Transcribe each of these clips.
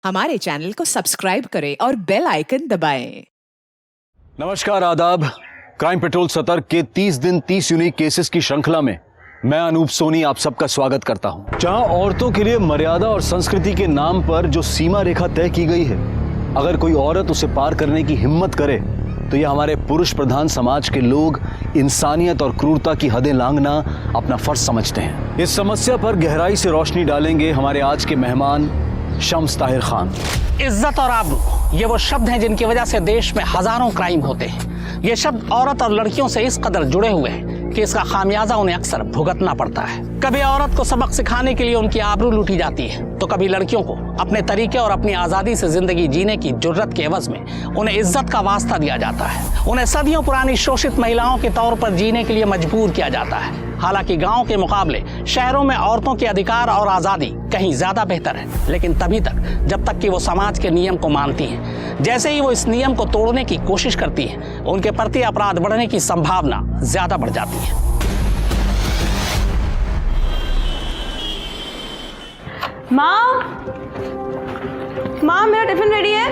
हमारे चैनल को सब्सक्राइब करें और बेल आइकन दबाएं। नमस्कार, आदाब। क्राइम पेट्रोल सतर्क के 30 दिन 30 यूनिक केसेस की श्रृंखला में मैं अनूप सोनी आप सबका स्वागत करता हूं। जहां औरतों के लिए मर्यादा और संस्कृति के नाम पर जो सीमा रेखा तय की गई है, अगर कोई औरत उसे पार करने की हिम्मत करे तो ये हमारे पुरुष प्रधान समाज के लोग इंसानियत और क्रूरता की हदें लांघना अपना फर्ज समझते हैं। इस समस्या पर गहराई से रोशनी डालेंगे हमारे आज के मेहमान शम्स ताहिर खान। इज्जत और आबरू ये वो शब्द हैं जिनकी वजह से देश में हजारों क्राइम होते हैं। ये शब्द औरत और लड़कियों से इस कदर जुड़े हुए हैं कि इसका खामियाजा उन्हें अक्सर भुगतना पड़ता है। कभी औरत को सबक सिखाने के लिए उनकी आबरू लूटी जाती है, तो कभी लड़कियों को अपने तरीके और अपनी आजादी से जिंदगी जीने की जुर्रत के एवज में उन्हें इज्जत का वास्ता दिया जाता है। उन्हें सदियों पुरानी शोषित महिलाओं के तौर पर जीने के लिए मजबूर किया जाता है। हालांकि गांव के मुकाबले शहरों में औरतों के अधिकार और आज़ादी कहीं ज्यादा बेहतर है, लेकिन तभी तक जब तक कि वो समाज के नियम को मानती हैं। जैसे ही वो इस नियम को तोड़ने की कोशिश करती हैं, उनके प्रति अपराध बढ़ने की संभावना ज्यादा बढ़ जाती है। माँ मेरा टिफिन रेडी है?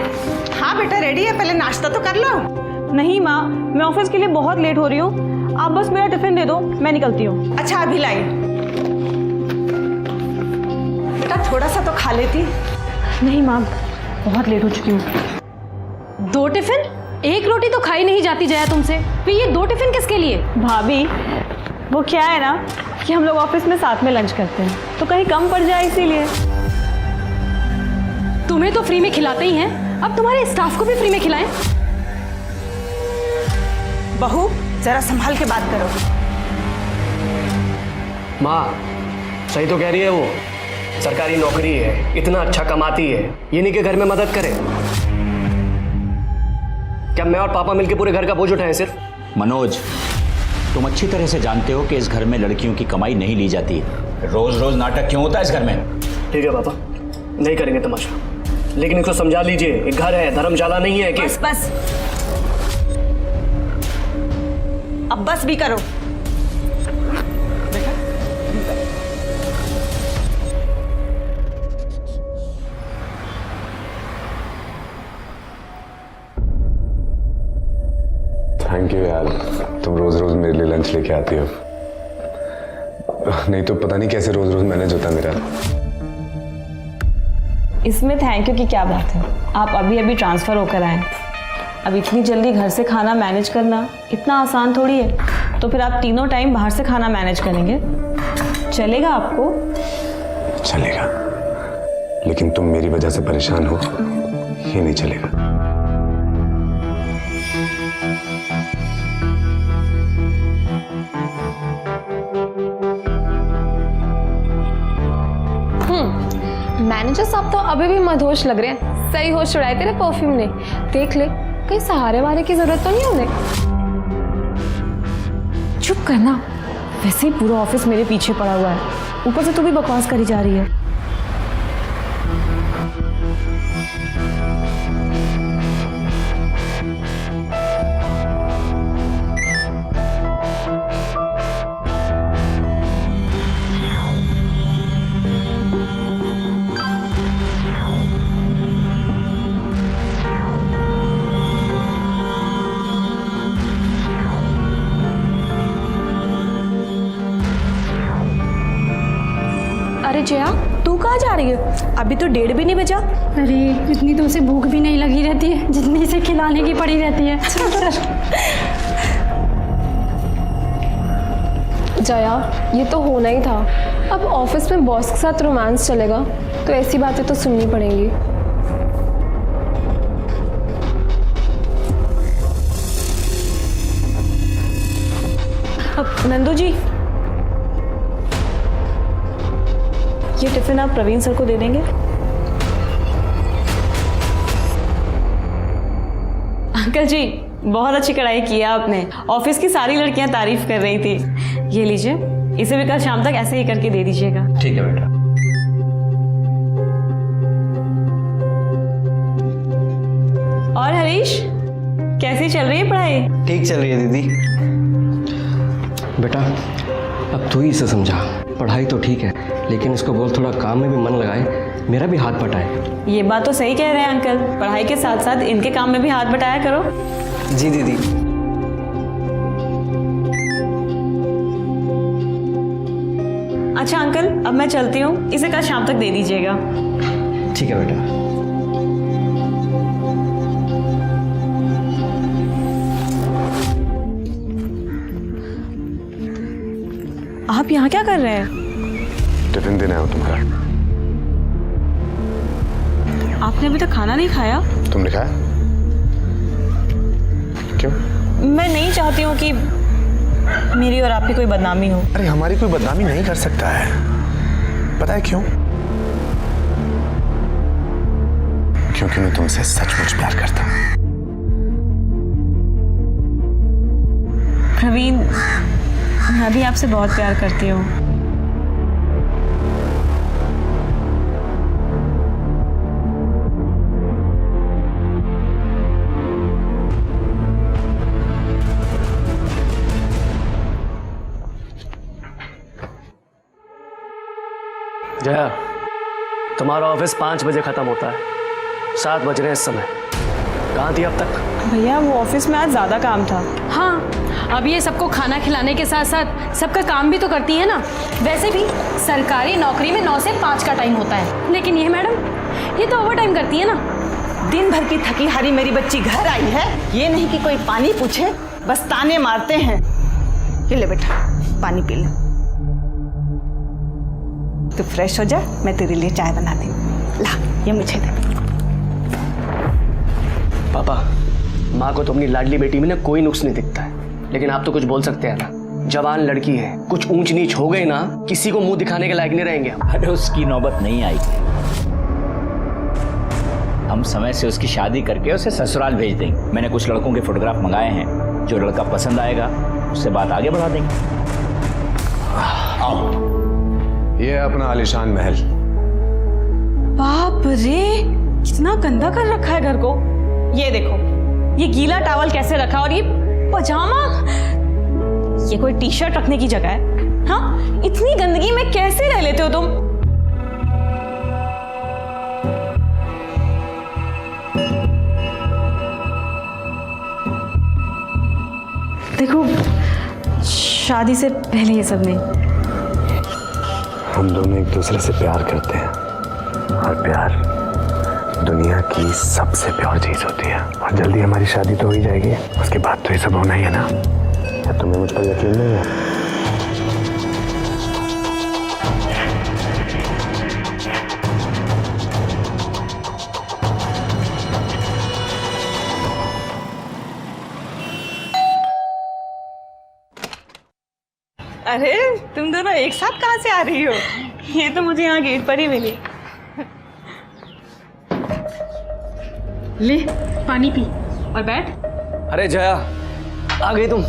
हाँ बेटा रेडी है, पहले नाश्ता तो कर लो। नहीं माँ, मैं ऑफिस के लिए बहुत लेट हो रही हूँ। आप बस मेरा टिफिन दे दो, मैं निकलती हूँ। अच्छा अभी लाई। बेटा थोड़ा सा तो खा लेती। नहीं माँ, बहुत लेट हो चुकी हूँ। 2 टिफिन? 1 रोटी तो खाई नहीं जाती जया तुमसे, फिर ये 2 टिफिन किसके लिए? भाभी वो क्या है ना कि हम लोग ऑफिस में साथ में लंच करते हैं, तो कहीं कम पड़ जाए इसीलिए। तुम्हें तो फ्री में खिलाते ही हैं, अब तुम्हारे स्टाफ को भी फ्री में खिलाएं। बहू जरा संभाल के बात करो। माँ सही तो कह रही है, वो सरकारी नौकरी है, इतना अच्छा कमाती है, ये नहीं कि घर में मदद करे। क्या मैं और पापा मिलके पूरे घर का बोझ उठाएं सिर्फ? मनोज, तुम अच्छी तरह से जानते हो कि इस घर में लड़कियों की कमाई नहीं ली जाती है। रोज रोज नाटक क्यों होता है इस घर में? ठीक है पापा, नहीं करेंगे तमाशा, लेकिन इसको समझा लीजिए, एक घर है, धर्मशाला नहीं है कि। बस अब बस भी करो। थैंक यू यार, तुम रोज रोज मेरे लिए लंच लेके आती हो। नहीं तो पता नहीं कैसे रोज रोज मैनेज होता मेरा। इसमें थैंक यू की क्या बात है? आप अभी अभी ट्रांसफ़र होकर आए, अब इतनी जल्दी घर से खाना मैनेज करना इतना आसान थोड़ी है। तो फिर आप तीनों टाइम बाहर से खाना मैनेज करेंगे? चलेगा आपको? चलेगा, लेकिन तुम मेरी वजह से परेशान हो, ये नहीं चलेगा। मैनेजर साहब तो अभी भी मदहोश लग रहे हैं। सही होश उड़ाए तेरे परफ्यूम ने। देख ले, कहीं सहारे वाले की जरूरत तो नहीं उन्हें। चुप करना, वैसे ही पूरा ऑफिस मेरे पीछे पड़ा हुआ है, ऊपर से तू भी बकवास करी जा रही है। अरे जया, तू कहाँ जा रही है? अभी तो 1:30 भी नहीं बजा। अरे इतनी तो उसे भूख भी नहीं लगी रहती है जितनी इसे खिलाने की पड़ी रहती है। जया, ये तो होना ही था। अब ऑफिस में बॉस के साथ रोमांस चलेगा तो ऐसी बातें तो सुननी पड़ेंगी। अब नंदू जी, ये टिफिन आप प्रवीण सर को दे देंगे? अंकल जी, बहुत अच्छी कढ़ाई की है आपने। ऑफिस की सारी लड़कियां तारीफ कर रही थी। ये लीजिए, इसे भी कल शाम तक ऐसे ही करके दे दीजिएगा। ठीक है बेटा। और हरीश, कैसी चल रही है पढ़ाई? ठीक चल रही है दीदी। बेटा अब तू ही इसे समझा। पढ़ाई तो ठीक है, लेकिन इसको बोल थोड़ा काम में भी मन लगाए, मेरा भी हाथ बटाए। ये बात तो सही कह रहे हैं अंकल, पढ़ाई के साथ साथ इनके काम में भी हाथ बटाया करो। जी दीदी। अच्छा अंकल, अब मैं चलती हूँ, इसे कल शाम तक दे दीजिएगा। ठीक है बेटा। आप यहाँ क्या कर रहे हैं? टिफिन देने आओ तुम्हारा। आपने अभी तक खाना नहीं खाया? तुमने खाया? क्यों? मैं नहीं चाहती हूँ कि मेरी और आपकी कोई बदनामी हो। अरे हमारी कोई बदनामी नहीं कर सकता है, पता है क्यों? क्योंकि मैं तुमसे सचमुच प्यार करता हूँ। प्रवीण, मैं भी आपसे बहुत प्यार करती हूँ। जया, तुम्हारा ऑफिस 5 बजे खत्म होता है, 7 बज रहे हैं इस समय। कहाँ थी अब तक? भैया वो ऑफिस में आज ज़्यादा काम था। हाँ, अब ये सबको खाना खिलाने के साथ साथ सबका काम भी तो करती है ना। वैसे भी सरकारी नौकरी में 9 से 5 का टाइम होता है, लेकिन ये मैडम ये तो ओवर टाइम करती है ना। दिन भर की थकी हारी मेरी बच्ची घर आई है, ये नहीं कि कोई पानी पूछे, बस ताने मारते हैं। ये ले बेटा, पानी पी ले। तू फ्रेश हो जा, मैं तेरे लिए चाय बनाती हूँ। ला, ये मुझे दे। पापा, माँ को तो अपनी लाडली बेटी में ना कोई नुक्स नहीं दिखता है, लेकिन आप तो कुछ बोल सकते हैं ना। जवान लड़की है, कुछ ऊंच नीच हो गई ना, किसी को मुंह दिखाने के लायक नहीं रहेंगे हम। अरे उसकी नौबत नहीं आएगी, हम समय से उसकी शादी करके उसे ससुराल भेज देंगे। मैंने कुछ लड़कों के फोटोग्राफ मंगाए हैं, जो लड़का पसंद आएगा उससे बात आगे बढ़ा देंगे। आओ। ये है अपना आलीशान महल। बाप रे, कितना गंदा कर रखा है घर को। ये देखो, ये गीला टॉवल कैसे रखा, और ये पजामा, ये कोई टी शर्ट रखने की जगह है? हाँ, इतनी गंदगी में कैसे रह लेते हो तुम? देखो, शादी से पहले ये सब नहीं। हम दोनों एक दूसरे से प्यार करते हैं, और प्यार दुनिया की सबसे प्यार चीज होती है। और जल्दी हमारी शादी तो हो ही जाएगी, उसके बाद तो ये सब होना ही है ना। क्या तुम्हें मुझ पर यकीन नहीं है? अरे तुम दोनों एक साथ कहाँ से आ रही हो? ये तो मुझे यहाँ गेट पर ही मिली। ले पानी पी और बैठ। अरे जया, आ गई तुम,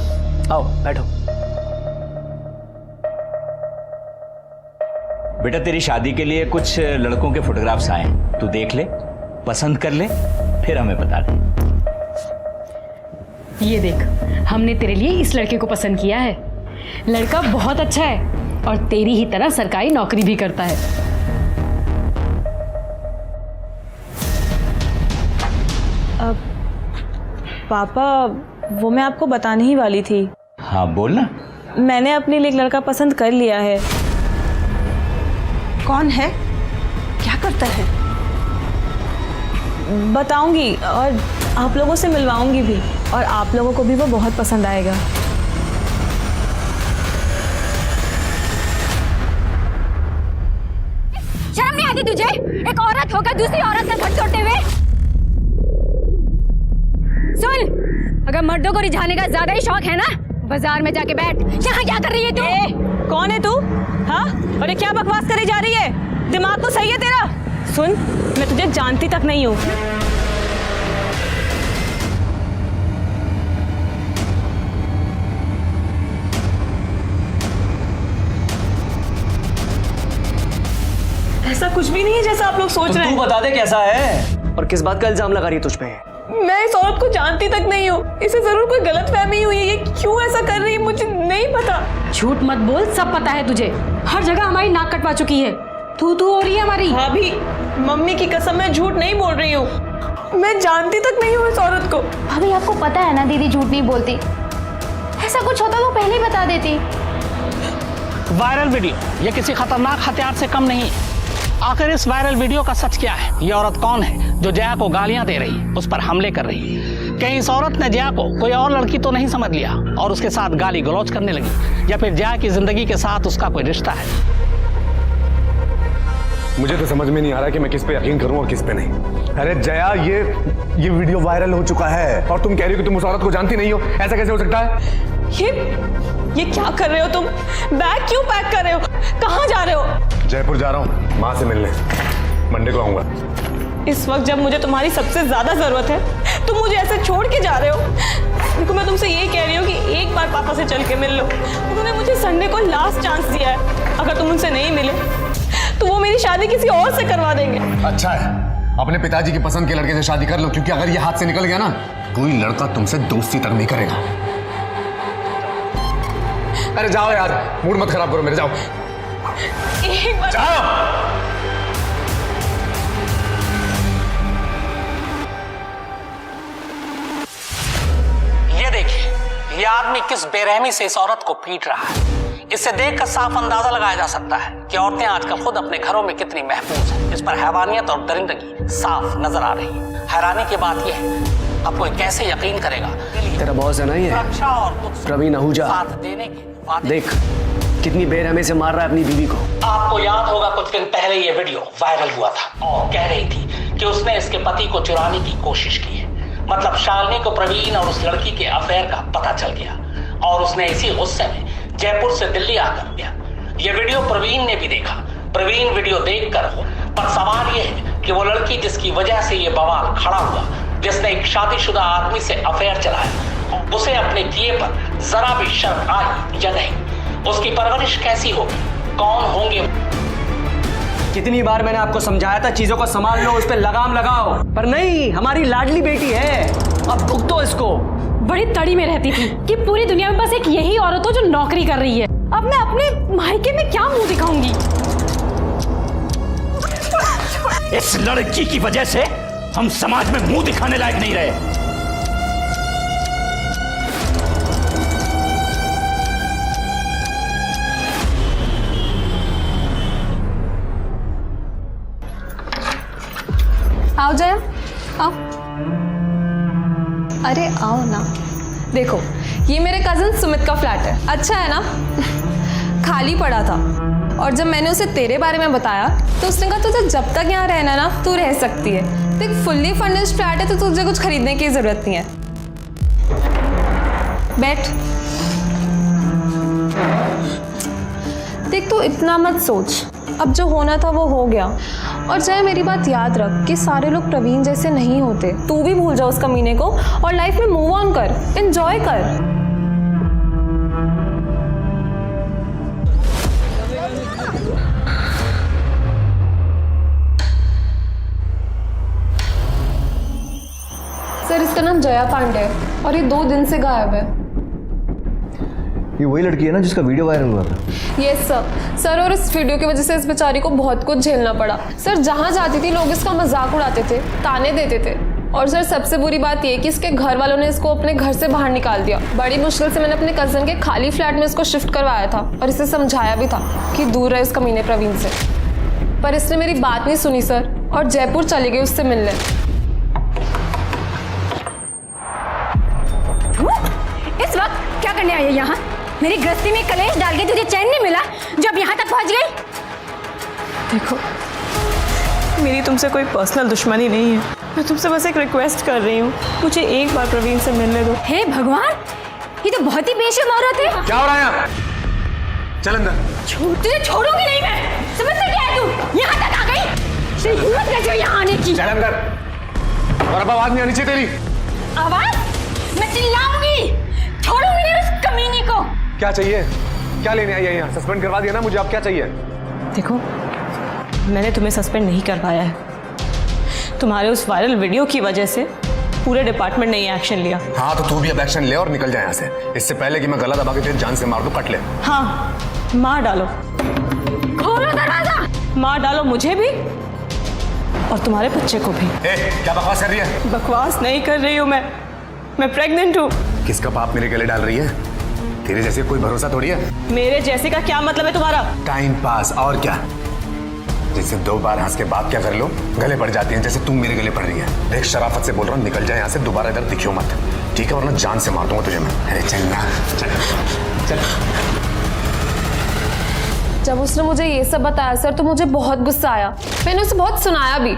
आओ बैठो। बेटा तेरी शादी के लिए कुछ लड़कों के फोटोग्राफ्स आए हैं, तू देख ले, पसंद कर ले, फिर हमें बता दे। ये देख, हमने तेरे लिए इस लड़के को पसंद किया है। लड़का बहुत अच्छा है और तेरी ही तरह सरकारी नौकरी भी करता है। पापा, वो मैं आपको बताने ही वाली थी। हाँ बोलना। मैंने अपने लिए एक लड़का पसंद कर लिया है। कौन है, क्या करता है? बताऊंगी और आप लोगों से मिलवाऊंगी भी, और आप लोगों को भी वो बहुत पसंद आएगा। शर्म नहीं आती तुझे? एक औरत होकर दूसरी औरत का घर तोड़ते हुए। सुन, अगर मर्दों को रिझाने का ज्यादा ही शौक है ना, बाजार में जाके बैठ। यहाँ क्या कर रही है तू? कौन है तू? हाँ, और ये क्या बकवास करे जा रही है? दिमाग तो सही है तेरा? सुन, मैं तुझे जानती तक नहीं हूँ। ऐसा कुछ भी नहीं है जैसा आप लोग सोच रहे हैं। तू बता दे कैसा है, और किस बात का इल्जाम लगा रही है तुझ पे? मैं इस औरत को जानती तक नहीं हूँ। इसे जरूर कोई गलतफहमी हुई है। ये क्यों ऐसा कर रही है मुझे नहीं पता। झूठ मत बोल, सब पता है तुझे। हर जगह हमारी नाक कटवा चुकी है। तू हो रही है हमारी। भाभी, मम्मी की कसम मैं झूठ नहीं बोल रही हूँ। मैं जानती तक नहीं हूँ इस औरत को। भाभी आपको पता है ना दीदी झूठ नहीं बोलती। ऐसा कुछ होता तो पहले ही बता देती। वायरल वीडियो ये किसी खतरनाक हथियार से कम नहीं। आखिर इस वायरल वीडियो का सच क्या है? ये औरत कौन है जो जया को गालियां दे रही, उस पर हमले कर रही? कहीं इस औरत ने जया को कोई और लड़की तो नहीं समझ लिया और उसके साथ गाली गलौज करने लगी, या फिर जया की जिंदगी के साथ उसका कोई रिश्ता है? मुझे तो समझ में नहीं आ रहा कि मैं किस पे यकीन करूं और किस पे नहीं। अरे जया, ये वीडियो वायरल हो चुका है और तुम कह रही हो कि तुम उस औरत को जानती नहीं हो। ऐसा कैसे हो सकता है? ये क्या कर रहे हो तुम? बैग क्यों पैक कर रहे हो? कहाँ जा रहे हो? जयपुर जा रहा हूँ माँ से मिलने। मंडे को आऊंगा। इस वक्त जब मुझे तुम्हारी सबसे ज्यादा जरूरत है तुम मुझे ऐसे छोड़ के जा रहे हो। देखो, मैं तुमसे ये कह रही हूँ कि एक बार पापा से चल के मिल लो। उन्होंने मुझे संडे को लास्ट चांस दिया है। अगर तुम उनसे नहीं मिले तो वो मेरी शादी किसी और से करवा देंगे। अच्छा है, अपने पिताजी की पसंद के लड़के से शादी कर लो, क्योंकि अगर ये हाथ से निकल गया ना, कोई लड़का तुमसे दोस्ती तक नहीं करेगा। अरे जाओ यार, मूड मत खराब करो मेरे, जाओ एक बार जाओ। ये देखिए, ये आदमी किस बेरहमी से इस औरत को पीट रहा है। इससे देखकर साफ अंदाजा लगाया जा सकता है कि औरतें आजकल खुद अपने घरों में कितनी महफूज हैं। इस पर हैवानियत और दरिंदगी साफ नजर आ रही है। हैरानी की बात यह है, अब कोई कैसे यकीन करेगा? तेरा बॉस है ना ये सुरक्षा और प्रवीण आहूजा, साथ देने के वादे। देख कितनी बेरहमी से मार रहा है अपनी बीवी को। आपको याद होगा कुछ दिन पहले ये वीडियो वायरल हुआ था और कह रही थी कि उसने इसके पति को चुराने की कोशिश की है। मतलब शालिनी को प्रवीण और उस लड़की के अफेयर का पता चल गया और उसने इसी गुस्से में जयपुर से दिल्ली आकर दिया। ये वीडियो प्रवीण ने भी देखा। प्रवीण वीडियो देखकर हो, पर सवाल ये है कि वो लड़की जिसकी वजह से ये बवाल खड़ा हुआ, जिसने एक शादीशुदा आदमी से अफेयर चलाया, उसे अपने किए पर जरा भी शर्म आई या नहीं? उसकी परवरिश कैसी होगी? कौन होंगे? कितनी बार मैंने आपको समझाया था चीजों को संभाल लो, उस पर लगाम लगाओ, पर नहीं, हमारी लाडली बेटी है, अब भुगतो इसको। बड़ी तड़ी में रहती थी कि पूरी दुनिया में बस एक यही औरत हो जो नौकरी कर रही है। अब मैं अपने मायके में क्या मुंह दिखाऊंगी? इस लड़की की वजह से हम समाज में मुंह दिखाने लायक नहीं रहे। आओ जया, आओ। अरे आओ ना। देखो, ये मेरे कजिन सुमित का फ्लैट है। अच्छा है ना? खाली पड़ा था और जब मैंने उसे तेरे बारे में बताया तो उसने कहा तुझे जब तक यहाँ रहना ना तू रह सकती है। देख, फुल्ली फर्निश्ड फ्लैट है तो तुझे कुछ खरीदने की जरूरत नहीं है। बैठ। देख, तू इतना मत सोच, अब जो होना था वो हो गया। और चाहे मेरी बात याद रख कि सारे लोग प्रवीण जैसे नहीं होते। तू भी भूल जा उस कमीने को और लाइफ में मूव ऑन कर, एंजॉय कर। सर, इसका नाम जया पांडे है और ये 2 दिन से गायब है। ये वही लड़की है ना जिसका वीडियो वायरल हुआ था? यस सर, और इस वीडियो की वजह से इस बेचारी को बहुत कुछ झेलना पड़ा। सर, जहाँ जाती थी लोग इसका मजाक उड़ाते थे, ताने देते थे। और सर, सबसे बुरी बात ये कि इसके घर वालों ने इसको अपने घर से बाहर निकाल दिया। बड़ी मुश्किल से मैंने अपने कजन के खाली फ्लैट में इसको शिफ्ट करवाया था और इसे समझाया भी था कि दूर रहे इस कमीने प्रवीण से, पर इसने मेरी बात नहीं सुनी सर और जयपुर चली गई उससे मिलने। इस वक्त क्या करने आई है यहाँ? मेरी गृहस्थी में कलेश डाल के तुझे चैन नहीं मिला जो अब यहाँ तक पहुँच गई? देखो, मेरी तुमसे कोई पर्सनल दुश्मनी नहीं है। मैं तुमसे बस एक रिक्वेस्ट कर रही हूँ, मुझे एक बार प्रवीण से मिलने दो। हे भगवान, ये तो बहुत ही बेशर्म औरत है। क्या हो रहा है यहाँ? चल अंदर। तुझे छोड़ूंगी नहीं मैं। समझते क्या है तू? यहाँ तक आ गई, तेरी हिम्मत कैसे हुई यहाँ आने की? चल अंदर। और अब आवाज नहीं आनी चाहिए तेरी। आवाज? मैं चिल्लाऊंगी, छोड़ूंगी नहीं उस कमीनी को। क्या चाहिए? क्या लेने आई है यहाँ? सस्पेंड करवा दिया ना मुझे, अब क्या चाहिए? देखो, मैंने तुम्हें सस्पेंड नहीं करवाया है। तुम्हारे उस वायरल वीडियो की वजह से पूरे डिपार्टमेंट ने ये एक्शन लिया। हाँ तो तू भी अब एक्शन ले और निकल जाए यहाँ से, इससे पहले कि मैं गला दबा के तेरी जान से मार दूं, कट ले। हाँ, मार डालो, खोलो दरवाजा, मार डालो मुझे भी और तुम्हारे बच्चे को भी। क्या बकवास कर रही है? बकवास नहीं कर रही हूँ मैं प्रेग्नेंट हूँ। किसका पाप मेरे गले डाल रही है? तेरे जैसे कोई भरोसा थोड़ी है। मेरे जैसे का क्या मतलब है तुम्हारा? टाइम पास, और क्या। जिससे 2 बार हंस के बात क्या कर लो, गले पड़ जाती हैं, जैसे तुम मेरे गले पड़ रही है। देख, शराफत से बोल रहा हूँ, निकल जाए यहाँ से, दोबारा इधर दिखियो मत, ठीक है? वरना जान से मार दूंगा तुझे मैं। अरे चल ना, चल। जब उसने मुझे ये सब बताया सर तो मुझे बहुत गुस्सा आया। मैंने उसे बहुत सुनाया भी।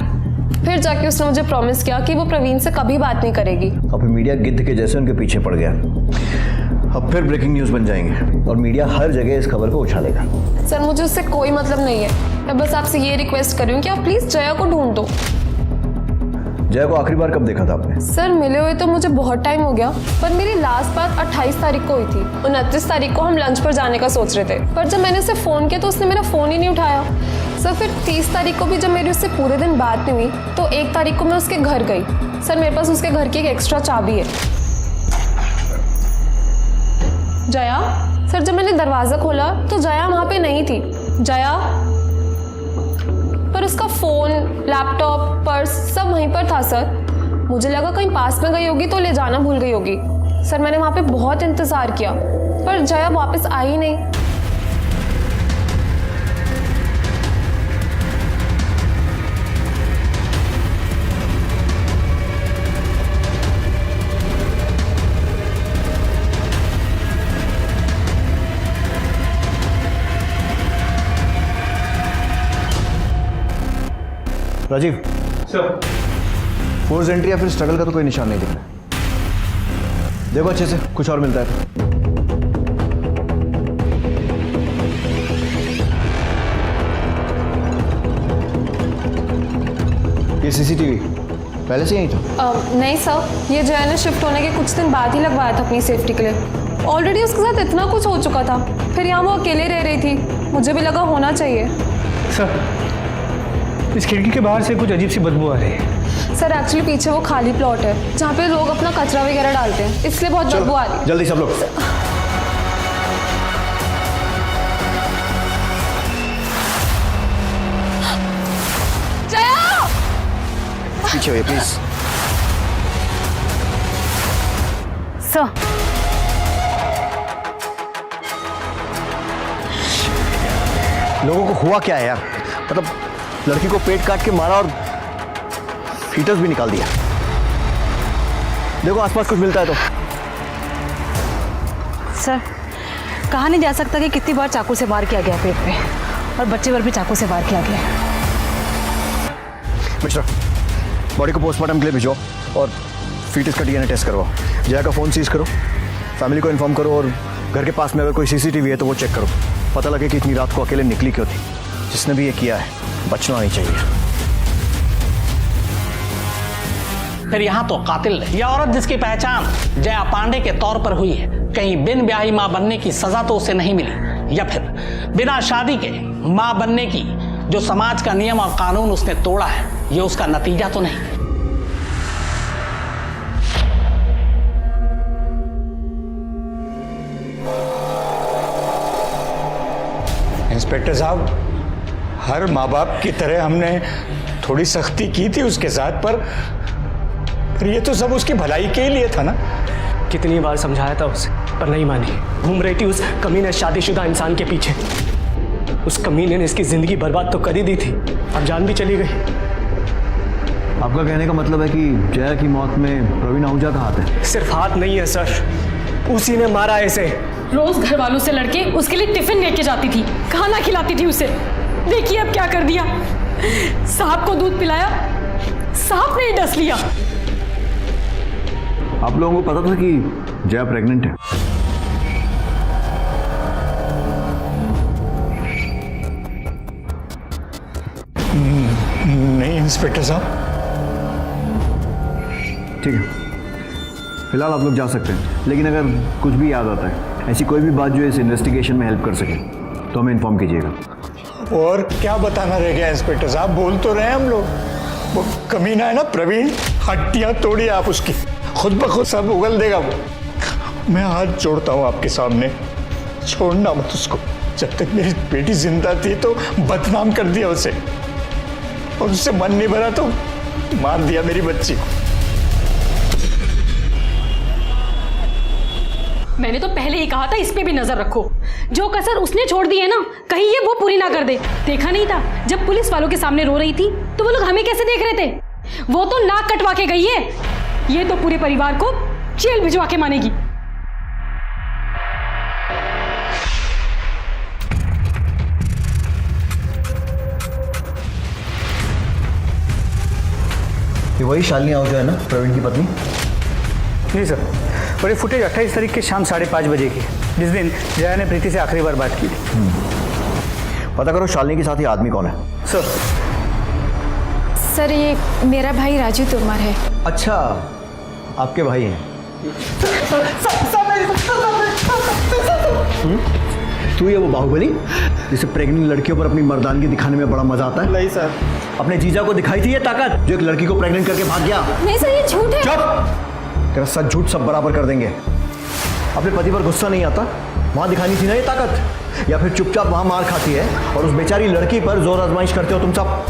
फिर जाके उसने मुझे प्रॉमिस किया कि वो प्रवीण से कभी बात नहीं करेगी। अब मीडिया गिद्ध के जैसे उनके पीछे पड़ गया। अब फिर ब्रेकिंग न्यूज़ बन जाएंगे और मीडिया हर जगह इस खबर को उछालेगा। सर मुझे उससे कोई मतलब नहीं है। मैं बस आपसे ये रिक्वेस्ट कर रही हूँ कि आप प्लीज जया को ढूंढ दो। जया को आखिरी बार कब देखा था आपने? सर मिले हुए तो मुझे बहुत टाइम हो गया, पर मेरी लास्ट बात 28 तारीख को हुई थी। 29 तारीख को हम लंच पर जाने का सोच रहे थे, पर जब मैंने उसे फ़ोन किया तो उसने मेरा फ़ोन ही नहीं उठाया। सर फिर 30 तारीख को भी जब मेरी उससे पूरे दिन बात नहीं हुई तो 1 तारीख को मैं उसके घर गई। सर मेरे पास उसके घर की एक एक्स्ट्रा चाबी है। जया, सर जब मैंने दरवाज़ा खोला तो जया वहाँ पे नहीं थी। जया, पर उसका फ़ोन, लैपटॉप, पर्स सब वहीं पर था सर। मुझे लगा कहीं पास में गई होगी तो ले जाना भूल गई होगी। सर मैंने वहाँ पे बहुत इंतज़ार किया पर जया वापस आई ही नहीं। राजीव सर, फोर्स एंट्री या फिर स्ट्रगल का तो कोई निशान नहीं दिख रहा। देखो अच्छे से, कुछ और मिलता है तो। ये सीसीटीवी पहले से यही था? नहीं सर, ये जया ने शिफ्ट होने के कुछ दिन बाद ही लगवाया था अपनी सेफ्टी के लिए। ऑलरेडी उसके साथ इतना कुछ हो चुका था, फिर यहाँ वो अकेले रह रही थी, मुझे भी लगा होना चाहिए। सर इस खिड़की के बाहर से कुछ अजीब सी बदबू आ रही है। सर एक्चुअली पीछे वो खाली प्लॉट है जहाँ पे लोग अपना कचरा वगैरह डालते हैं, इसलिए बहुत बदबू आ रही है। जल्दी सब लोग जया, पीछे हुए प्लीज। सर लोगों को हुआ क्या है यार? मतलब लड़की को पेट काट के मारा और फीटस भी निकाल दिया। देखो आसपास कुछ मिलता है तो। सर कहा नहीं जा सकता कि कितनी बार चाकू से वार किया गया पेट पे, और बच्चे पर भी चाकू से वार किया गया। मिस्टर, बॉडी को पोस्टमार्टम के लिए भिजो और फीटस का डीएनए टेस्ट करवाओ। जया का फ़ोन सीज करो, फैमिली को इन्फॉर्म करो और घर के पास में अगर कोई सीसीटीवी है तो वो चेक करो। पता लगे कि इतनी रात को अकेले निकली क्यों थी। जिसने भी ये किया है बचना नहीं चाहिए। फिर यहाँ तो कातिल ये औरत जिसकी पहचान जया पांडे के तौर पर हुई है, कहीं बिन ब्याही मां बनने की सजा तो उसे नहीं मिली, या फिर बिना शादी के मां बनने की जो समाज का नियम और कानून उसने तोड़ा है, ये उसका नतीजा तो नहीं। इंस्पेक्टर साहब, हर माँ बाप की तरह हमने थोड़ी सख्ती की थी उसके साथ, पर ये तो सब उसकी भलाई के लिए था ना। कितनी बार समझाया था उसे पर नहीं मानी। घूम रही थी उस कमीने शादीशुदा इंसान के पीछे। उस कमीने ने इसकी जिंदगी बर्बाद तो कर ही दी थी, अब जान भी चली गई। आपका कहने का मतलब है कि जया की मौत में प्रवीण आहूजा का हाथ है? सिर्फ हाथ नहीं है सर, उसी ने मारा इसे। रोज घर वालों से लड़के उसके लिए टिफिन लेके जाती थी, खाना खिलाती थी उसे। देखिए अब क्या कर दिया। सांप को दूध पिलाया, सांप ने डस लिया। आप लोगों को पता था कि जया प्रेग्नेंट है? नहीं इंस्पेक्टर साहब। ठीक है, फिलहाल आप लोग जा सकते हैं, लेकिन अगर कुछ भी याद आता है, ऐसी कोई भी बात जो इस इन्वेस्टिगेशन में हेल्प कर सके, तो हमें इन्फॉर्म कीजिएगा। और क्या बताना रह गया इंस्पेक्टर साहब, बोल तो रहे हैं हम लोग। वो कमीना है ना प्रवीण, हड्डियां तोड़िए आप उसकी, खुद ब खुद सब उगल देगा वो। मैं हाथ जोड़ता हूँ आपके सामने, छोड़ना मत उसको। जब तक मेरी बेटी जिंदा थी तो बदनाम कर दिया उसे, और उससे मन नहीं भरा तो मार दिया मेरी बच्ची को। मैंने तो पहले ही कहा था इस पे भी नजर रखो। जो कसर उसने छोड़ दी है ना, कहीं ये वो पूरी ना कर दे। देखा नहीं था जब पुलिस वालों के सामने रो रही थी तो वो लोग हमें कैसे देख रहे थे? वो तो नाक कटवा के गई है, ये तो पूरे परिवार को जेल भिजवा के मानेगी। ये वही शालिनी आहूजा है ना, प्रवीण की पत्नी? जी सर, और ये फुटेज 28 तारीख की शाम 5:30 बजे की, जिस दिन जया ने प्रीति से आखिरी बार बात की थी। पता करो शालिनी के साथ ये आदमी कौन है। सर ये मेरा भाई राजू तोमर है। अच्छा, आपके भाई हैं। तू ये वो बाहुबली जिसे प्रेग्नेंट लड़कियों पर अपनी मर्दानगी दिखाने में बड़ा मजा आता है? नहीं सर। अपने जीजा को दिखाई थी ये ताकत जो एक लड़की को प्रेग्नेंट करके भाग गया? नहीं सर, ये झूठ है। चुप! तेरा सच झूठ सब बराबर कर देंगे। अपने पति पर गुस्सा नहीं आता, वहां दिखानी थी ना ये ताकत, या फिर चुपचाप वहां मार खाती है और उस बेचारी लड़की पर जोर आजमाइश करते हो तुम सब?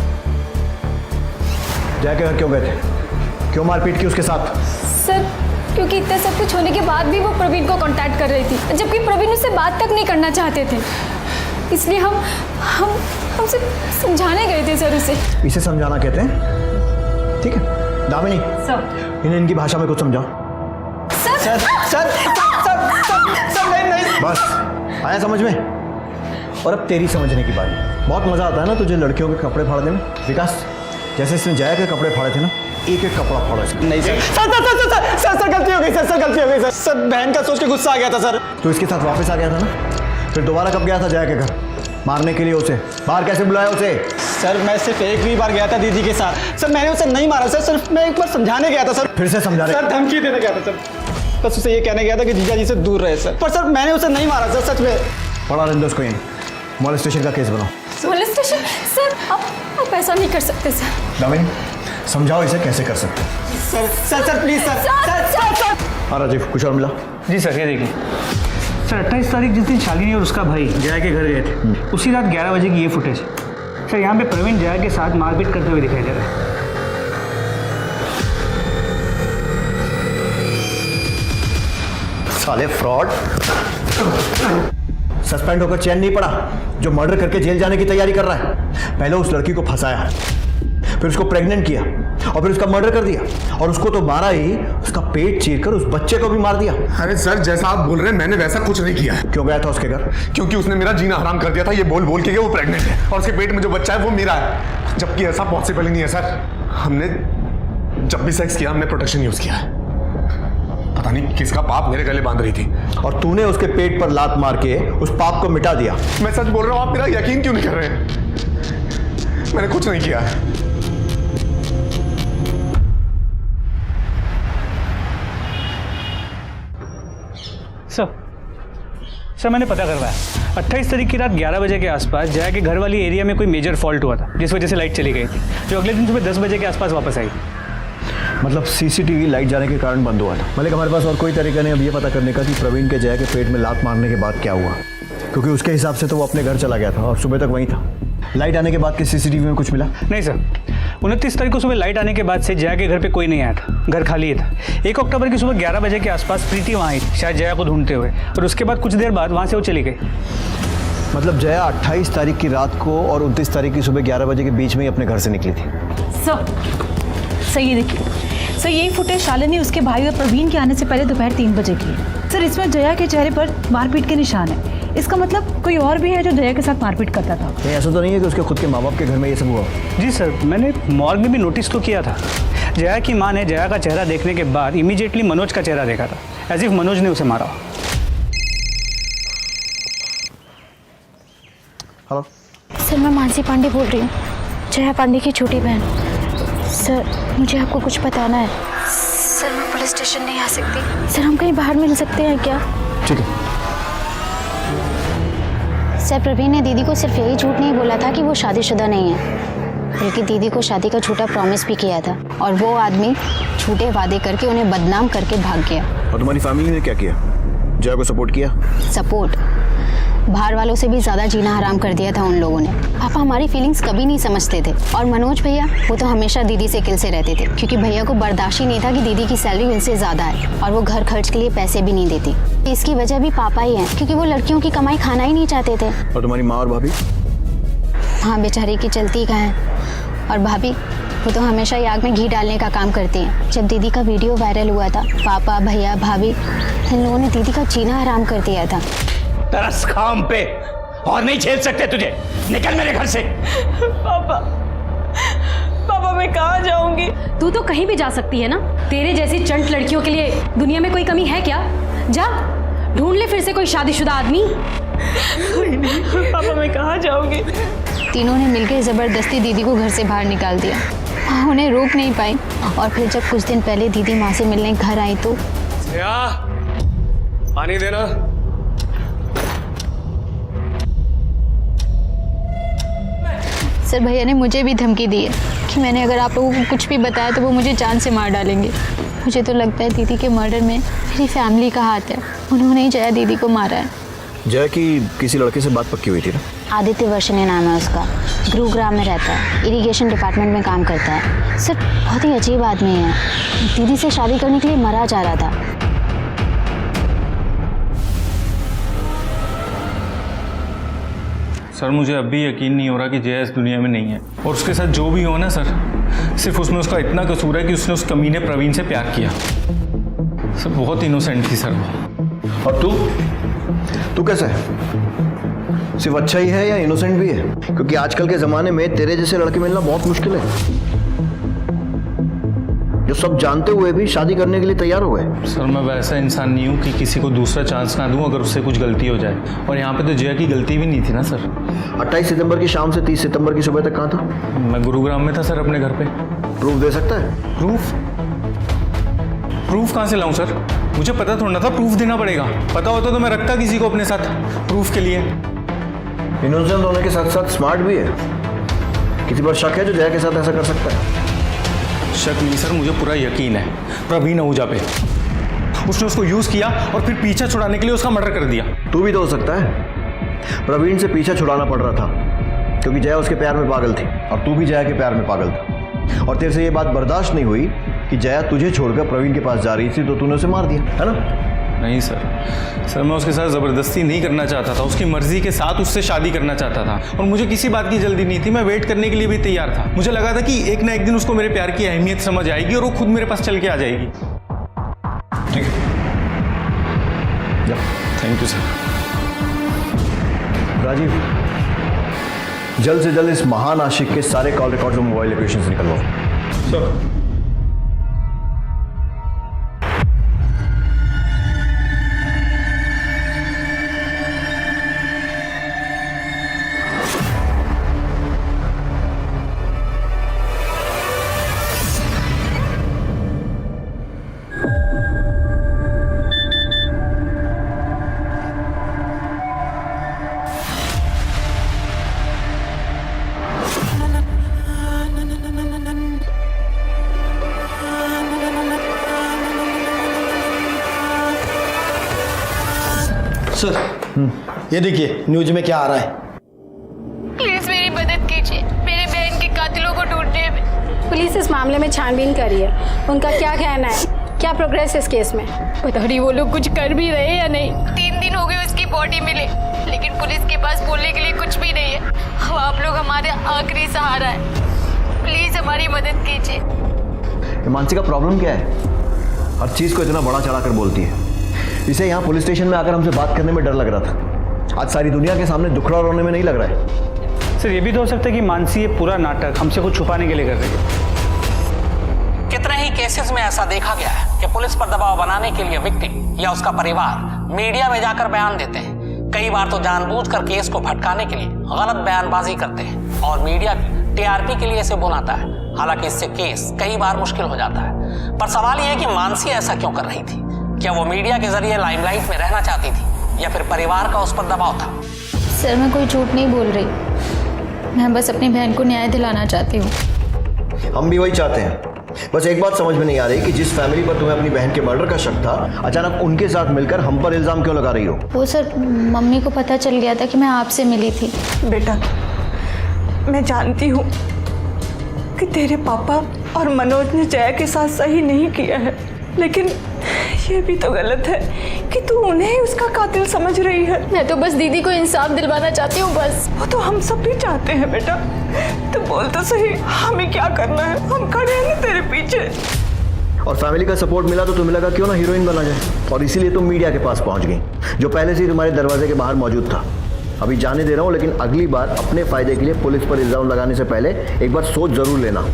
जया के घर क्यों गए थे? क्यों मारपीट की उसके साथ? सर क्योंकि इतना सब कुछ होने के बाद भी वो प्रवीण को कांटेक्ट कर रही थी, जबकि प्रवीण उससे बात तक नहीं करना चाहते थे। इसलिए हम सिर्फ समझाने गए थे सर उसे। इसे समझाना कहते हैं? ठीक है दामिनी, सर इन्हें इनकी भाषा में कुछ समझाओ। सर सर नहीं बस आया समझ में। और अब तेरी समझने की बारी। बहुत मजा आता है ना तुझे लड़कियों के कपड़े फाड़ने में। विकास, जैसे इसने जया के कपड़े फाड़े थे ना, एक एक कपड़ा फाड़ा इसने। नहीं सर। सर गलती हो गई सर, गलती हो गई सर। बहन का सोच के गुस्सा आ गया था सर। तो इसके साथ वापस आ गया था ना, फिर दोबारा कब गया था जया के घर मारने के लिए? उसे बाहर कैसे बुलाया उसे? सर मैं सिर्फ एक ही बार गया था दीदी के साथ। सर मैंने उसे नहीं मारा सर, सिर्फ मैं एक बार समझाने गया था सर। फिर से समझाने? सर धमकी देने गया था सर, बस उसे ये कहने गया था कि जीजा जी से दूर रहे सर। पर सर मैंने उसे नहीं मारा सर, सच में। पढ़ा रहने उसको, यहीं मॉलेस्टेशन का केस बनाओ। मोलेस्टेशन? सर आप ऐसा नहीं कर सकते सर। दामिनी समझाओ इसे कैसे कर सकते। Sir please sir. हाँ राजीव, कुछ और मिला? जी सर, ये देखिए सर, 28 तारीख जिस दिन शालिनी और उसका भाई जया के घर गए थे, उसी रात 11 बजे की ये फुटेज। सर यहाँ पे प्रवीण जया के साथ मारपीट करते हुए दिखाई दे रहा है। साले फ्रॉड, सस्पेंड होकर चैन नहीं पड़ा जो मर्डर करके जेल जाने की तैयारी कर रहा है। पहले उस लड़की को फंसाया, फिर उसको प्रेग्नेंट किया और फिर उसका मर्डर कर दिया, और उसको तो मारा ही, उसका पेट चीरकर उस बच्चे को भी मार दिया। अरे सर, जैसा आप बोल रहे हैं मैंने वैसा कुछ नहीं किया है। क्यों गया था उसके घर? क्योंकि उसने मेरा जीना हराम कर दिया था ये बोल बोल के कि वो प्रेग्नेंट है और उसके पेट में जो बच्चा है वो मेरा है, जबकि ऐसा पॉसिबल ही नहीं है सर। हमने जब भी सेक्स किया हमने प्रोटेक्शन यूज किया है। पता नहीं किसका पाप मेरे गले बांध रही थी, और तूने उसके पेट पर लात मार के उस पाप को मिटा दिया। मैं सच बोल रहा हूँ, आप मेरा यकीन क्यों नहीं कर रहे हैं? मैंने कुछ नहीं किया है। सर मैंने पता करवाया, 28 तारीख की रात 11 बजे के आसपास जया के घर वाली एरिया में कोई मेजर फॉल्ट हुआ था, जिस वजह से लाइट चली गई थी, जो अगले दिन सुबह 10 बजे के आसपास वापस आई। मतलब सीसीटीवी लाइट जाने के कारण बंद हुआ था। मलिक, हमारे पास और कोई तरीका नहीं अब ये पता करने का कि प्रवीण के जया के पेट में लात मारने के बाद क्या हुआ, क्योंकि उसके हिसाब से तो वो अपने घर चला गया था और सुबह तक वहीं था। लाइट आने के बाद के सीसीटीवी में कुछ मिला? नहीं सर, 29 तारीख को सुबह लाइट आने के बाद से जया के घर पे कोई नहीं आया था, घर खाली ही था। 1 अक्टूबर की सुबह 11 बजे के आसपास प्रीति वहाँ आई थी, शायद जया को ढूंढते हुए, और उसके बाद कुछ देर बाद वहाँ से वो चली गई। मतलब जया 28 तारीख की रात को और 29 तारीख की सुबह 11 बजे के बीच में ही अपने घर से निकली थी। सर ये देखिए सर, यही फुटेज शालिनी उसके भाई और प्रवीण के आने से पहले दोपहर 3 बजे की है। सर इसमें जया के चेहरे पर मारपीट के निशान है। इसका मतलब कोई और भी है जो जया के साथ मारपीट करता था। नहीं, ऐसा तो नहीं है कि उसके खुद के माँ बाप के घर में ये सब हुआ? जी सर, मैंने मॉर्ग में भी नोटिस तो किया था। जया की माँ ने जया का चेहरा देखने के बाद इमीडिएटली मनोज का चेहरा देखा था, एज इफ मनोज ने उसे मारा। हेलो सर, मैं मानसी पांडे बोल रही हूँ, जया पांडे की छोटी बहन। सर मुझे आपको कुछ बताना है। सर मैं पुलिस स्टेशन नहीं आ सकती। सर हम कहीं बाहर मिल सकते हैं क्या? ठीक है। सर प्रवीण ने दीदी को सिर्फ यही झूठ नहीं बोला था कि वो शादीशुदा नहीं है। बल्कि दीदी को शादी का झूठा प्रॉमिस भी किया था और वो आदमी झूठे वादे करके उन्हें बदनाम करके भाग गया। और तुम्हारी फैमिली ने क्या किया? जया को सपोर्ट किया? सपोर्ट? बाहर वालों से भी ज्यादा जीना हराम कर दिया था उन लोगों ने। पापा हमारी फीलिंग्स कभी नहीं समझते थे और मनोज भैया वो तो हमेशा दीदी से किल से रहते थे क्योंकि भैया को बर्दाश्त ही नहीं था कि दीदी की सैलरी उनसे ज्यादा है और वो घर खर्च के लिए पैसे भी नहीं देती। इसकी वजह भी पापा ही हैं क्योंकि वो लड़कियों की कमाई खाना ही नहीं चाहते थे। और तुम्हारी माँ और भाभी? हाँ बेचारी की चलती कहाँ है। और भाभी वो तो हमेशा ही आग में घी डालने का काम करती हैं। जब दीदी का वीडियो वायरल हुआ था पापा भैया भाभी इन लोगों ने दीदी का जीना हराम कर दिया था। तरस खाम पे और नहीं झेल सकते तुझे, निकल मेरे घर से। पापा पापा मैं कहाँ जाऊंगी? तू तो कहीं भी जा सकती है ना। तेरे जैसी चंट लड़कियों के लिए दुनिया में कोई कमी है क्या? जा ढूंढ ले फिर से कोई शादीशुदा आदमी। नहीं पापा मैं कहाँ जाऊंगी? तीनों ने मिलकर जबरदस्ती दीदी को घर से बाहर निकाल दिया। उन्हें रोक नहीं पाई और फिर जब कुछ दिन पहले दीदी माँ से मिलने घर आई तो पानी देना। सर भैया ने मुझे भी धमकी दी है कि मैंने अगर आप लोगों को कुछ भी बताया तो वो मुझे जान से मार डालेंगे। मुझे तो लगता है दीदी के मर्डर में मेरी फैमिली का हाथ है। उन्होंने ही जया दीदी को मारा है। जया की किसी लड़के से बात पक्की हुई थी ना? आदित्य वर्षिणी नाम है उसका, गुरुग्राम में रहता है, इरिगेशन डिपार्टमेंट में काम करता है। सर बहुत ही अजीब आदमी है। दीदी से शादी करने के लिए मरा जा रहा था। सर मुझे अब भी यकीन नहीं हो रहा कि जया इस दुनिया में नहीं है और उसके साथ जो भी हो ना सर, सिर्फ उसमें उसका इतना कसूर है कि उसने उस कमीने प्रवीण से प्यार किया। सर बहुत इनोसेंट थी सर वो। और तू कैसा है? सिर्फ अच्छा ही है या इनोसेंट भी है? क्योंकि आजकल के ज़माने में तेरे जैसे लड़के मिलना बहुत मुश्किल है जो सब जानते हुए भी शादी करने के लिए तैयार हो गए। सर मैं वैसा इंसान नहीं हूँ कि किसी को दूसरा चांस ना दूँ अगर उससे कुछ गलती हो जाए, और यहाँ पे तो जया की गलती भी नहीं थी ना सर। 28 सितंबर की शाम से 30 सितंबर की सुबह तक कहाँ था? मैं गुरुग्राम में था सर अपने घर पे। प्रूफ दे सकता है? प्रूफ कहाँ से लाऊं सर? मुझे पता थोड़ा था प्रूफ देना पड़ेगा। पता होता तो मैं रखता किसी को अपने साथ प्रूफ के लिए। इनोसेंट होने के साथ साथ स्मार्ट भी है। किसी पर शक है जो जया के साथ ऐसा कर सकता है? शक नहीं सर, मुझे पूरा यकीन है प्रवीण आहूजा पे। उसने उसको यूज किया और फिर पीछा छुड़ाने के लिए उसका मर्डर कर दिया। तू भी तो हो सकता है। प्रवीण से पीछा छुड़ाना पड़ रहा था क्योंकि जया उसके प्यार में पागल थी और तू भी जया के प्यार में पागल था, और तेरे से ये बात बर्दाश्त नहीं हुई कि जया तुझे छोड़कर प्रवीण के पास जा रही थी तो तूने उसे मार दिया, है ना? नहीं सर मैं उसके साथ ज़बरदस्ती नहीं करना चाहता था, उसकी मर्जी के साथ उससे शादी करना चाहता था और मुझे किसी बात की जल्दी नहीं थी। मैं वेट करने के लिए भी तैयार था। मुझे लगा था कि एक ना एक दिन उसको मेरे प्यार की अहमियत समझ आएगी और वो खुद मेरे पास चल के आ जाएगी। ठीक है, थैंक यू सर। राजीव, जल्द से जल्द इस महान आशिक के सारे कॉल रिकॉर्ड्स और मोबाइल लोकेशन से निकलवाओ। सर सर ये देखिए न्यूज में क्या आ रहा है। प्लीज मेरी मदद कीजिए, मेरे बहन के कातिलों को ढूंढने में। पुलिस इस मामले में छानबीन कर रही है। उनका क्या कहना है? क्या प्रोग्रेस है इस केस में? पता नहीं वो लोग कुछ कर भी रहे हैं या नहीं। 3 दिन हो गए उसकी बॉडी मिले, लेकिन पुलिस के पास बोलने के लिए कुछ भी नहीं है। अब आप लोग हमारे आखिरी सहारा है, प्लीज हमारी मदद कीजिए। मानसी का प्रॉब्लम क्या है? हर चीज को इतना बड़ा चढ़ा कर बोलती है। इसे यहाँ पुलिस स्टेशन में आकर हमसे बात करने में डर लग रहा था, आज सारी दुनिया के सामने दुखड़ा रोने में नहीं लग रहा है। सर ये भी तो हो सकता है कि मानसी ये पूरा नाटक हमसे कुछ छुपाने के लिए कर रही है। कितने ही केसेस में ऐसा देखा गया है कि पुलिस पर दबाव बनाने के लिए विक्टिम या उसका परिवार मीडिया में जाकर बयान देते हैं। कई बार तो जानबूझकर केस को भटकाने के लिए गलत बयानबाजी करते हैं और मीडिया भी टीआरपी के लिए इसे बुलाता है। हालांकि इससे केस कई बार मुश्किल हो जाता है। पर सवाल यह है कि मानसी ऐसा क्यों कर रही थी? क्या वो मीडिया के जरिए लाइमलाइट में रहना चाहती थी या फिर परिवार का उस पर दबाव था? सर मैं कोई झूठ नहीं बोल रही। मैं बस अपनी बहन को न्याय दिलाना चाहती हूँ। हम भी वही चाहते हैं। बस एक बात समझ में नहीं आ रही कि जिस फैमिली पर तुम्हें अपनी बहन के मर्डर का शक था, अचानक उनके साथ मिलकर हम पर इल्जाम क्यों लगा रही हो? वो सर, मम्मी को पता चल गया था कि मैं आपसे मिली थी। बेटा, मैं जानती हूँ कि तेरे पापा और मनोज ने जया के साथ सही नहीं किया है, लेकिन ये भी तो गलत है कि तू उन्हें ही उसका कातिल समझ रही है। मैं तो बस दीदी को इंसाफ दिलवाना चाहती हूँ बस। वो तो हम सब भी चाहते हैं बेटा। तू बोल तो सही, हमें क्या करना है? हम खड़े हैं ना तेरे पीछे। और फैमिली का सपोर्ट मिला तो तुम्हें लगा क्यों ना हीरोइन बना जाए, और इसीलिए तुम मीडिया के पास पहुंच गई, जो पहले से ही तुम्हारे दरवाजे के बाहर मौजूद था। अभी जाने दे रहा हूँ, लेकिन अगली बार अपने फायदे के लिए पुलिस पर इल्जाम लगाने से पहले एक बार सोच जरूर लेना।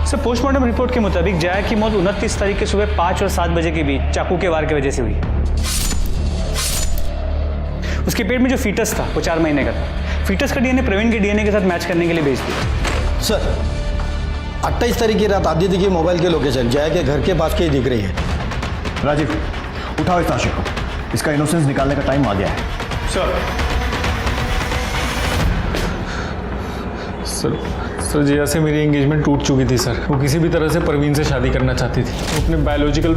सर, पोस्टमार्टम रिपोर्ट के मुताबिक जया की मौत 29 तारीख के सुबह 5 और 7 बजे के बीच चाकू के वार की वजह से हुई। उसके पेट में जो फीटस था वो 4 महीने का था। फीटस का डीएनए प्रवीण के डीएनए के साथ मैच करने के लिए भेज दिया। सर, 28 तारीख की रात आदित्य की मोबाइल की लोकेशन जया के घर के पास की दिख रही है। राजीव, उठाओ इस आशिक को, इसका इनोसेंस निकालने का टाइम आ गया है। सर, जया से मेरी एंगेजमेंट टूट चुकी थी सर। वो किसी भी तरह से परवीन से शादी करना चाहती थी। वो अपने बायोलॉजिकल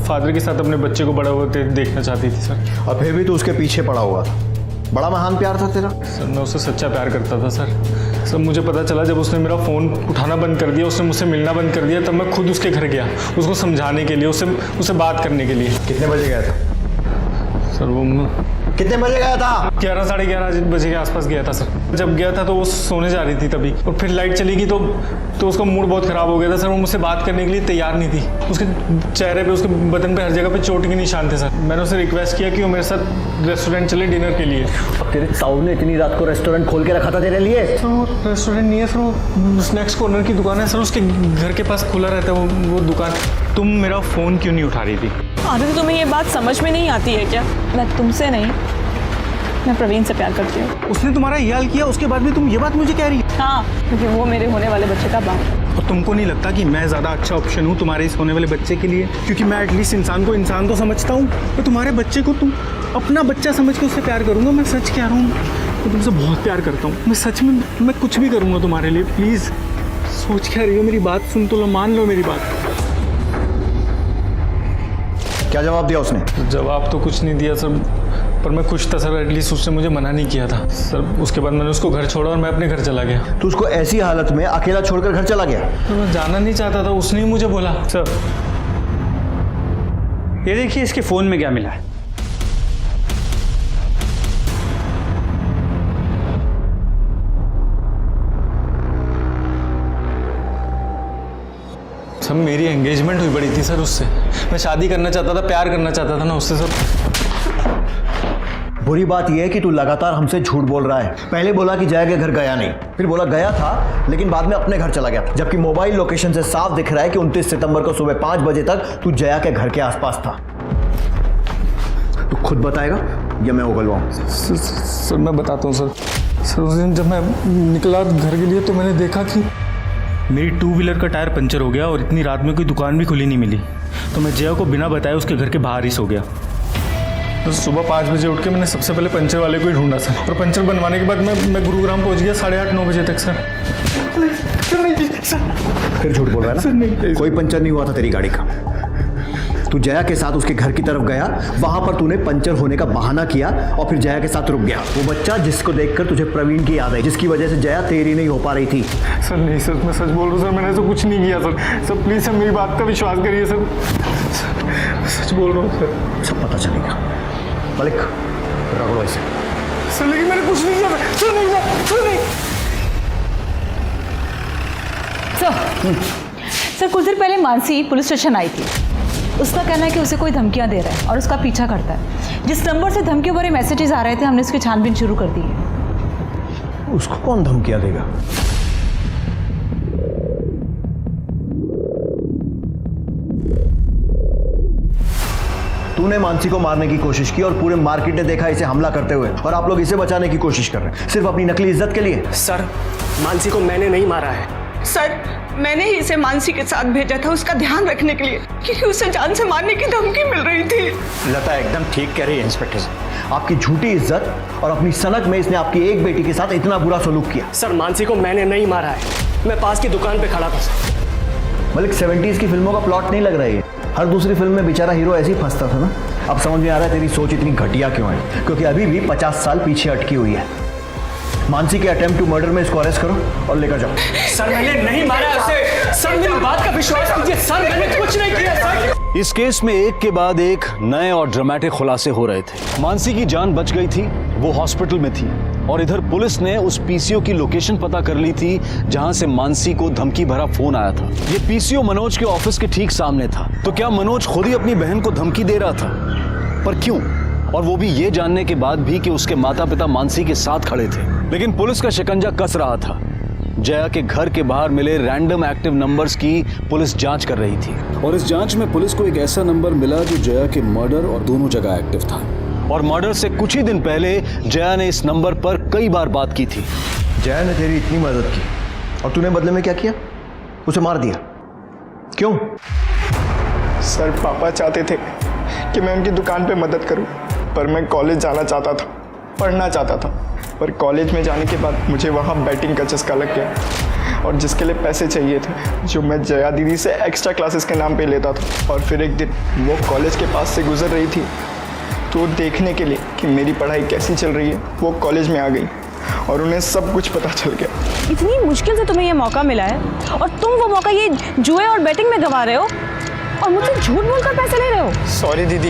फादर के साथ अपने बच्चे को बड़ा होते देखना चाहती थी सर। और फिर भी तो उसके पीछे पड़ा हुआ था। बड़ा महान प्यार था तेरा। सर, मैं उससे सच्चा प्यार करता था सर। मुझे पता चला जब उसने मेरा फ़ोन उठाना बंद कर दिया, उसने मुझसे मिलना बंद कर दिया, तब मैं खुद उसके घर गया, उसको समझाने के लिए, उससे बात करने के लिए। कितने बजे गया था सर? वो कितने बजे गया था? 11 साढ़े 11 बजे के आसपास गया था सर। जब गया था तो वो सोने जा रही थी तभी, और फिर लाइट चली गई तो उसका मूड बहुत ख़राब हो गया था सर। वो मुझसे बात करने के लिए तैयार नहीं थी। उसके चेहरे पे, उसके बदन पे हर जगह पे चोट के निशान थे सर। मैंने उसे रिक्वेस्ट किया कि वो मेरे साथ रेस्टोरेंट चले डिनर के लिए। तेरे साउंड ने इतनी रात को रेस्टोरेंट खोल के रखा था तेरे लिए? सर, वो रेस्टोरेंट नहीं है सर, वो स्नैक्स कॉर्नर की दुकान है सर। उसके घर के पास खुला रहता है वो दुकान। तुम मेरा फ़ोन क्यों नहीं उठा रही थी? आदित्य, तुम्हें ये बात समझ में नहीं आती है क्या? मैं तुमसे नहीं, मैं प्रवीण से प्यार करती हूँ। उसने तुम्हारा ये हाल किया, उसके बाद भी तुम ये बात मुझे कह रही है? हाँ, क्योंकि वो मेरे होने वाले बच्चे का बाप है। और तुमको नहीं लगता कि मैं ज़्यादा अच्छा ऑप्शन हूँ तुम्हारे इस होने वाले बच्चे के लिए? क्योंकि मैं एटलीस्ट इंसान को इंसान तो समझता हूँ, तो तुम्हारे बच्चे को तुम अपना बच्चा समझ के उससे प्यार करूँगा। मैं सच कह रहा हूँ, मैं तुमसे बहुत प्यार करता हूँ। मैं सच में, मैं कुछ भी करूँगा तुम्हारे लिए। प्लीज़ सोच क्या रही हो? मेरी बात सुन तो लो, मान लो मेरी बात। क्या जवाब दिया उसने? जवाब तो कुछ नहीं दिया सर, पर मैं खुश था सर। एटलीस्ट उसने मुझे मना नहीं किया था सर। उसके बाद मैंने उसको घर छोड़ा और मैं अपने घर चला गया। तो उसको ऐसी हालत में अकेला छोड़कर घर चला गया? तो मैं जाना नहीं चाहता था, उसने ही मुझे बोला। सर, ये देखिए इसके फ़ोन में क्या मिला है। सर, मेरी एंगेजमेंट हुई पड़ी थी सर उससे। मैं शादी करना चाहता था, प्यार करना चाहता था ना उससे सर। बुरी बात यह है कि तू लगातार हमसे झूठ बोल रहा है। पहले बोला कि जया के घर गया नहीं, फिर बोला गया था, लेकिन बाद में अपने घर चला गया, जबकि मोबाइल लोकेशन से साफ दिख रहा है कि 29 सितंबर को सुबह 5 बजे तक तू जया के घर के आसपास था। तू खुद बताएगा या मैं उगलवाऊं? सर, मैं बताता हूँ सर। सर, उस दिन जब मैं निकला घर के लिए तो मैंने देखा कि मेरी 2 व्हीलर का टायर पंचर हो गया और इतनी रात में कोई दुकान भी खुली नहीं मिली। तो मैं जया को बिना बताए उसके घर के बाहर ही सो गया। तो सुबह 5 बजे उठ के मैंने सबसे पहले पंचर वाले को ही ढूंढा सर। और पंचर बनवाने के बाद मैं गुरुग्राम पहुंच गया 8:30-9 बजे तक सर। फिर झूठ बोल रहा है ना? सर, नहीं, कोई पंचर नहीं हुआ था तेरी गाड़ी का। तू जया के साथ उसके घर की तरफ गया, वहां पर तूने पंचर होने का बहाना किया और फिर जया के साथ रुक गया। वो बच्चा जिसको देखकर तुझे प्रवीण की याद आई, जिसकी वजह से जया तेरी नहीं हो पा रही थी। सर नहीं सर, मैं सच बोल रहा हूँ सर, मैंने ऐसा कुछ नहीं किया सर। सर प्लीज़ सर, मेरी बात का विश्वास करिए सर। सच बोल रहा हूँ सर। सब पता चलेगा। मलिक, रगड़ो इसे। सर, लेकिन मैंने कुछ नहीं किया सर। नहीं। सर, कुछ देर पहले मानसी पुलिस स्टेशन आई थी। उसका कहना है कि उसे कोई धमकियां दे रहा है और उसका पीछा करता है। जिस नंबर से धमकियों भरे मैसेजेस आ रहे थे, हमने उसकी छानबीन शुरू कर दी है। उसको कौन धमकियां देगा? तूने मानसी को मारने की कोशिश की और पूरे मार्केट ने देखा इसे हमला करते हुए, और आप लोग इसे बचाने की कोशिश कर रहे हैं सिर्फ अपनी नकली इज्जत के लिए। सर, मानसी को मैंने नहीं मारा है। सर, मैंने ही इसे मानसी के साथ भेजा था उसका ध्यान रखने के लिए, क्योंकि उसे जान से मारने की धमकी मिल रही थी। लता एकदम ठीक कह रही है इंस्पेक्टर साहब। आपकी झूठी इज्जत और अपनी सनक में इसने आपकी एक बेटी के साथ इतना बुरा सलूक किया। सर मानसी को मैंने नहीं मारा है, मैं पास की दुकान पे खड़ा था सर। मलिक 70s की फिल्मों का प्लॉट नहीं लग रहा है ये। हर दूसरी फिल्म में बेचारा हीरो ऐसे ही फंसता था ना। अब समझ में आ रहा है तेरी सोच इतनी घटिया क्यों है, क्योंकि अभी भी 50 साल पीछे अटकी हुई है। मानसी के अटेम्प्ट टू मर्डर में इसको अरेस्ट करो और लेकर जाओ। सर मैंने नहीं मारा उसे, सर मेरी बात का विश्वास कीजिए सर, मैंने कुछ नहीं किया सर। इस केस में एक के बाद एक नए और ड्रामेटिक खुलासे हो रहे थे। मानसी की जान बच गई थी, वो हॉस्पिटल में थी, और इधर पुलिस ने उस पीसीओ की लोकेशन पता कर ली थी जहां से मानसी को धमकी भरा फोन आया था। ये पीसीओ मनोज के ऑफिस के ठीक सामने था। तो क्या मनोज खुद ही अपनी बहन को धमकी दे रहा था? पर क्यों? और वो भी ये जानने के बाद भी कि उसके माता पिता मानसी के साथ खड़े थे। लेकिन पुलिस का शिकंजा कस रहा था। जया के घर के बाहर मिले रैंडम एक्टिव नंबर्स की पुलिस जांच कर रही थी, और इस जांच में पुलिस को एक ऐसा नंबर मिला जो जया के मर्डर और दोनों जगह एक्टिव था। और मर्डर से कुछ ही दिन पहले जया ने इस नंबर पर कई बार बात की थी। जया ने तेरी इतनी मदद की और तूने बदले में क्या किया? उसे मार दिया। क्यों? सर पापा चाहते थे कि मैं उनकी दुकान पे मदद करूं, पर मैं कॉलेज जाना चाहता था, पढ़ना चाहता था। पर कॉलेज में जाने के बाद मुझे वहाँ बैटिंग का चस्का लग गया, और जिसके लिए पैसे चाहिए थे जो मैं जया दीदी से एक्स्ट्रा क्लासेस के नाम पे लेता था। और फिर एक दिन वो कॉलेज के पास से गुजर रही थी, तो देखने के लिए कि मेरी पढ़ाई कैसी चल रही है वो कॉलेज में आ गई, और उन्हें सब कुछ पता चल गया। इतनी मुश्किल से तुम्हें ये मौका मिला है और तुम वो मौका ये जुए और बैटिंग में गंवा रहे हो और मुझसे झूठ बोलकर पैसे ले रहे हो। सॉरी दीदी,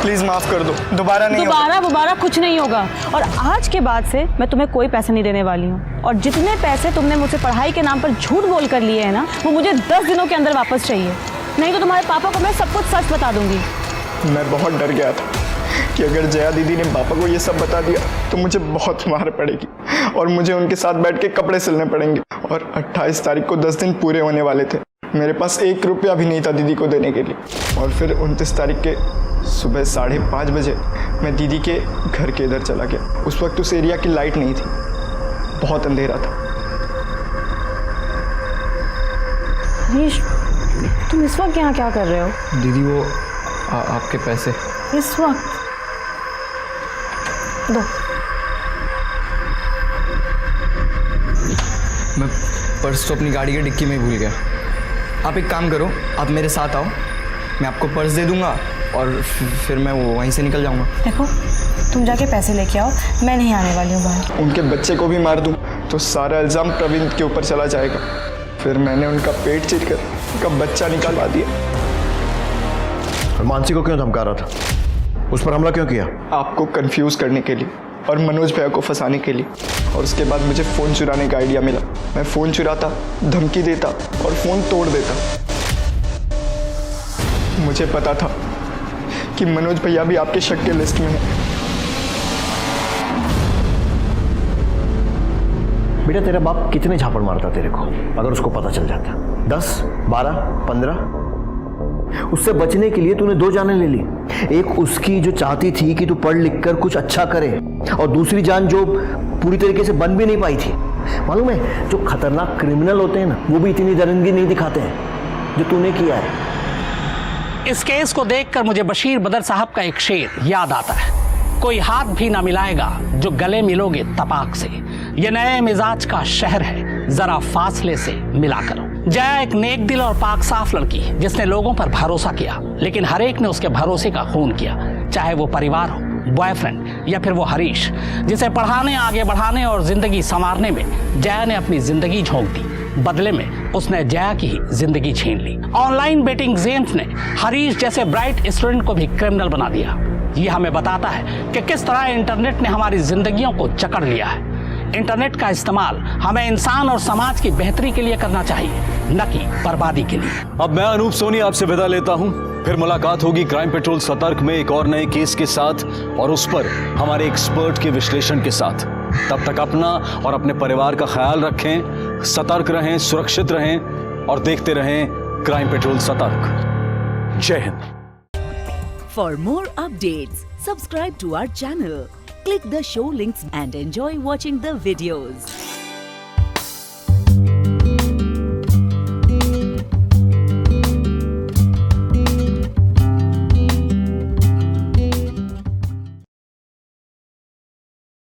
प्लीज माफ कर दो, दोबारा नहीं होगा। दोबारा कुछ नहीं होगा। और आज के बाद से मैं तुम्हें कोई पैसे नहीं देने वाली हूँ, और जितने पैसे तुमने मुझसे पढ़ाई के नाम पर झूठ बोल कर लिए हैं ना, वो मुझे 10 दिनों के अंदर वापस चाहिए, नहीं तो तुम्हारे पापा को मैं सब कुछ सच बता दूंगी। मैं बहुत डर गया था कि अगर जया दीदी ने पापा को ये सब बता दिया तो मुझे बहुत मार पड़ेगी और मुझे उनके साथ बैठ के कपड़े सिलने पड़ेंगे। और 28 तारीख को 10 दिन पूरे होने वाले थे। मेरे पास 1 रुपया भी नहीं था दीदी को देने के लिए। और फिर 29 तारीख के सुबह 5:30 बजे मैं दीदी के घर के इधर चला गया। उस वक्त उस एरिया की लाइट नहीं थी, बहुत अंधेरा था। हरीश, तुम इस वक्त यहाँ क्या कर रहे हो? दीदी वो आपके पैसे इस वक्त दो। मैं पर्स तो अपनी गाड़ी की डिक्की में ही भूल गया। आप एक काम करो, आप मेरे साथ आओ, मैं आपको पर्स दे दूंगा और फिर मैं वो वहीं से निकल जाऊंगा। देखो, तुम जाके पैसे लेके आओ, मैं नहीं आने वाली हूँ बाहर। उनके बच्चे को भी मार दूं तो सारा इल्ज़ाम प्रवीण के ऊपर चला जाएगा। फिर मैंने उनका पेट चीर कर उनका बच्चा निकालवा दिया। और मानसी को क्यों धमका रहा था? उस पर हमला क्यों किया? आपको कंफ्यूज करने के लिए और मनोज भैया को फंसाने के लिए। और उसके बाद मुझे फ़ोन चुराने का आइडिया मिला। मैं फ़ोन चुराता, धमकी देता और फ़ोन तोड़ देता। मुझे पता था कि मनोज भैया भी आपके शक के लिस्ट में है। बेटा, तेरा बाप कितने झापड़ मारता तेरे को अगर उसको पता चल जाता? 10, 12, 15? उससे बचने के लिए तूने 2 जानें ले ली। एक उसकी जो चाहती थी कि तू पढ़ लिख कर कुछ अच्छा करे, और दूसरी जान जो पूरी तरीके से बन भी नहीं पाई थी। मालूम है, जो खतरनाक क्रिमिनल होते हैं ना, वो भी इतनी दरिंदगी नहीं दिखाते हैं जो तूने किया है। इस केस को देखकर मुझे बशीर बदर साहब का एक शेर याद आता है, कोई हाथ भी ना मिलाएगा जो गले मिलोगे तपाक से। ये नए मिजाज का शहर है, जरा फासले से मिला करो। जया एक नेक दिल और पाक साफ लड़की जिसने लोगों पर भरोसा किया, लेकिन हर एक ने उसके भरोसे का खून किया, चाहे वो परिवार हो, बॉयफ्रेंड या फिर वो हरीश, जिसे पढ़ाने, आगे बढ़ाने और जिंदगी संवारने में जया ने अपनी जिंदगी झोंक दी। बदले में उसने जया की ही जिंदगी छीन ली। ऑनलाइन बेटिंग गेम्स ने हरीश जैसे ब्राइट स्टूडेंट को भी क्रिमिनल बना दिया। ये हमें बताता है कि किस तरह इंटरनेट ने हमारी जिंदगियों को जकड़ लिया है। इंटरनेट का इस्तेमाल हमें इंसान और समाज की बेहतरी के लिए करना चाहिए, न कि बर्बादी के लिए। अब मैं अनूप सोनी आपसे विदा लेता हूं। फिर मुलाकात होगी क्राइम पेट्रोल सतर्क में एक और नए केस के साथ, और उस पर हमारे एक्सपर्ट के विश्लेषण के साथ। तब तक अपना और अपने परिवार का ख्याल रखें, सतर्क रहें, सुरक्षित रहें और देखते रहें क्राइम पेट्रोल सतर्क। जय Hind. For more updates, subscribe to our channel, click the show links and enjoy watching the videos.